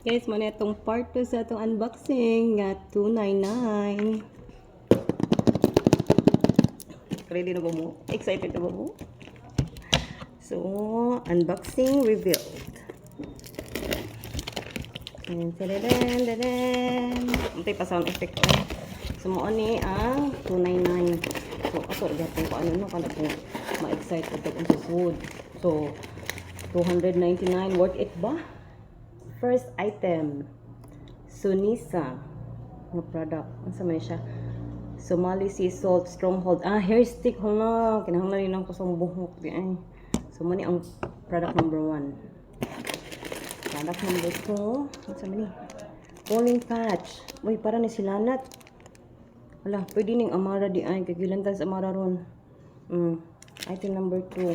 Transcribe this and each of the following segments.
Guys, mo na itong part 2 sa itong unboxing nga 299. Ready na ba mo? Excited na ba mo? So, unboxing revealed. And tadadaan. Antay pa sound effect ko. So, mo ni ang 299. So, ako gatong ko ano no kana po ma-excite ko tag ang food. So, 299 worth it ba? First item, Sunisa na product. Ano sa man siya? Somali Sea Salt Stronghold. Hair stick. Hala, kinahanglan lang ko sa buhok. Ay. So, mani ang product number 1. Product number 2. Ano sa man ni? Cooling patch. Uy, para ni silanat. Wala, pwede ning Amara di ay. Kagilantan sa Amara ron. Item number 2.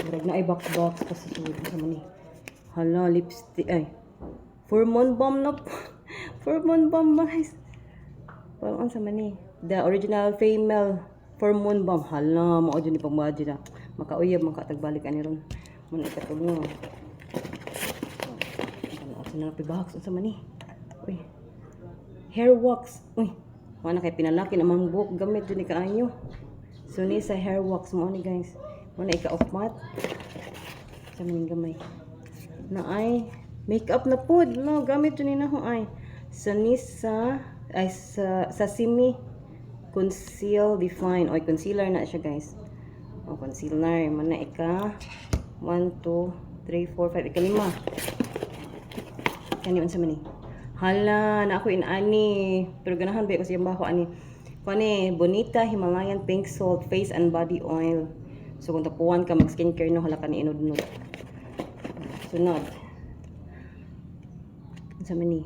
Murag na ay box kasi sulod sa man ni. Hala, lipstick. Ay. Pheromone bomb na po. Pheromone bomb, guys. Parang sa mani. The original female pheromone bomb. Hala, mao dyan ni pagbaji na. Makauyab, makatagbalik ani ron. Muna ikatulong. Ano na pibahak sa mani. Uy. Hair wax. Uy. Mana kay pinalaki namang buhok gamit dyan ni kaayo. So ni sa hair wax mo ni guys. Muna ika-off mat. Sa maning gamay. Na ay makeup na po no gamit yun na ho ay Sunisa ay sa Sashimi Conceal Define oy concealer na siya guys. Concealer man na ika 1 2 3 4 5 ika 5 kani unsa man ni hala na ako inani pero ganahan ba ko siyang baho ani kani Bonita Himalayan Pink Salt Face and Body Oil. So kung tapuan ka mag skincare no hala ka ni inod-inod. Sunod. Sa mani.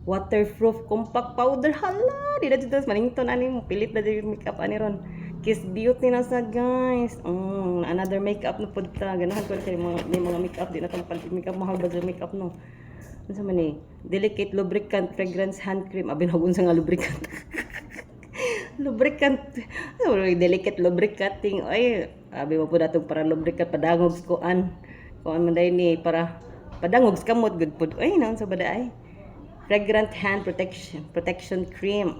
Waterproof compact powder. Hala! Di na dito. Manington. Ano pilit na dito makeup. Ano ron? Kiss Beauty na sa guys. Another makeup na punta. Ganahan ko kayo mga makeup. Di na ito mapalit makeup. Mahal ba sa makeup no? Ano sa mani? Delicate lubricant fragrance hand cream. Abin hagun sa nga lubricant. Lubricant. Delicate lubricating. Ay, abi mo po datong para lubricant. Padangog koan. Kung ano ni para padangog kamot good food. Ay naon sa bada ay. Fragrant hand protection cream.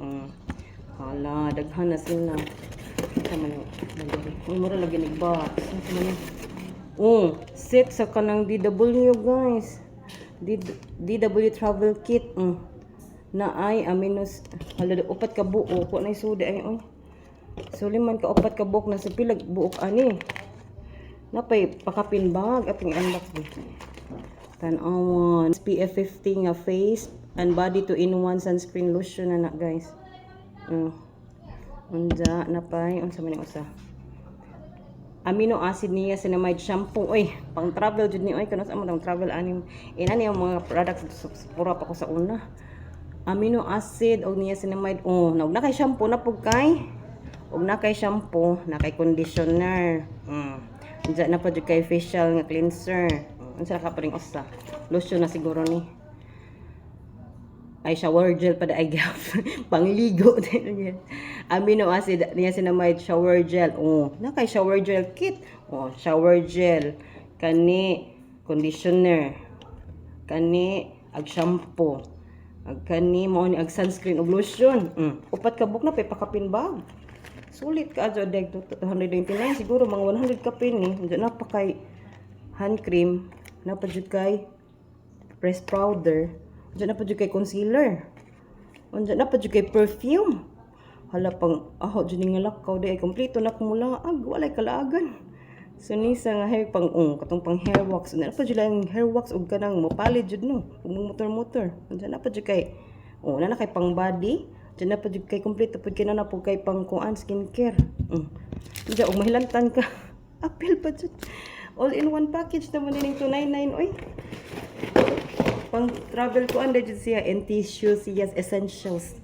Hala, daghan na sila. Sama ni. Mura lagi ni box. Sama ni. Set sa kanang DW guys. DW travel kit. Na ay aminos hala upat ka buo ko na suda ay oy. Suliman ka upat ka buok na sa pilag buok ani. Napay pakapin bag ating unbox dito. Tan-awan SPF 50 nga face and body 2-in-1 sunscreen lotion na guys. Unja napay unsa man usa. Amino acid niacinamide shampoo. Oy, pang travel jud ni oy kanos amo tang travel anim. Inani ang mga products pura pa ko sa una. Amino acid og niacinamide. Naog na kay shampoo na pug kay. Og na kay shampoo, na kay conditioner. Diyan na pa dyan kay facial nga cleanser. Ang sarap pa rin usa. Lotion na siguro ni. Ay shower gel pa da ay gap. Pangligo. Amino acid niacinamide shower gel. Na kay shower gel kit. Shower gel. Kani conditioner. Kani ag shampoo. Ag kani mo ni ag sunscreen ug lotion. Upat ka buk na pay pakapin bag. Sulit ka adyo deg 299 siguro mga 100 ka pin ni. Diyan na pa kay hand cream, na pa jud kay press powder, diyan na pa jud kay concealer. Diyan na pa jud kay perfume. Hala pang jud nga lakaw di ay kompleto na kumula walay kalaagan. Sunisa nga hair pang katong pang hair wax. Na pa jud lang hair wax ug kanang mopalid jud no. Ug motor. Diyan na pa jud kay na kay pang body. Diyan na po kay kompleto po kina na po kay pang kuan skincare. Diyan og mahilantan ka. Apil pa jud. All in one package naman din 299 oy. Pang travel ko anda jud siya and tissues siya essentials.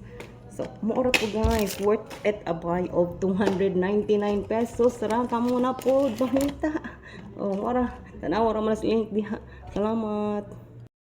So moora po guys, worth it a buy of 299 pesos. Sarang kamo na po bahita. Moora. Tanaw ra man sa link diha. Salamat.